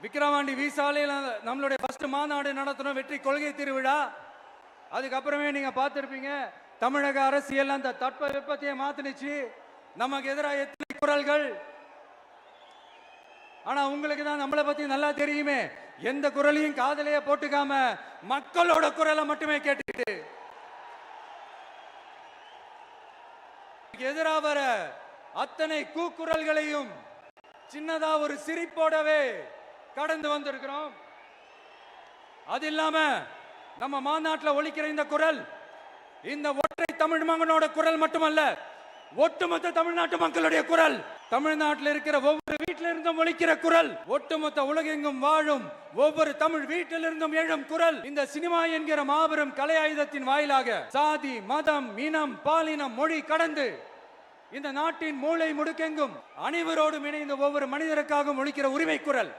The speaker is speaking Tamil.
விக்கிரவாண்டி விசாலையில் நம்மளுடைய ஃபர்ஸ்ட் மாநாடு நடத்தணும், வெற்றி கொள்கை திருவிழா. அதுக்கப்புறமே நீங்க பார்த்திருப்பீங்க, தமிழக அரசியல் அந்த தட்ப வெப்பத்தையே மாத்தினுச்சு. நமக்கு எதிராக எத்தனை குரல்கள். ஆனா உங்களுக்கு தான் நம்மளை பத்தி நல்லா தெரியுமே. எந்த குரலையும் காதலையே போட்டுக்காம மக்களோட குரலை மட்டுமே கேட்டுக்கிட்டு எதிராக வர அத்தனை கூக்குரல்களையும் சின்னதா ஒரு சிரிப்போடவே கடந்து வந்திருக்கிறோம். அது இல்லாம நம்ம மாநாட்டில் ஒலிக்கிற இந்த குரல் இந்த ஒற்றை தமிழ் மகனோட குரல் மட்டுமல்ல, ஒட்டுமொத்த தமிழ்நாட்டு மக்களுடைய குரல். தமிழ்நாட்டில் இருக்கிற ஒவ்வொரு வீட்டில இருந்தும் ஒலிக்கிற குரல், ஒட்டுமொத்த உலகெங்கும் வாழும் ஒவ்வொரு தமிழ் வீட்டிலிருந்தும் எழும் குரல். இந்த சினிமா என்கிற மாபெரும் கலை ஆயுதத்தின் வாயிலாக சாதி, மதம், இனம், பாலினம், மொழி கடந்து இந்த நாட்டின் மூளை முடுக்கெங்கும் அனைவரோடும் இணைந்த ஒவ்வொரு மனிதருக்காகவும் ஒலிக்கிற உரிமை குரல்.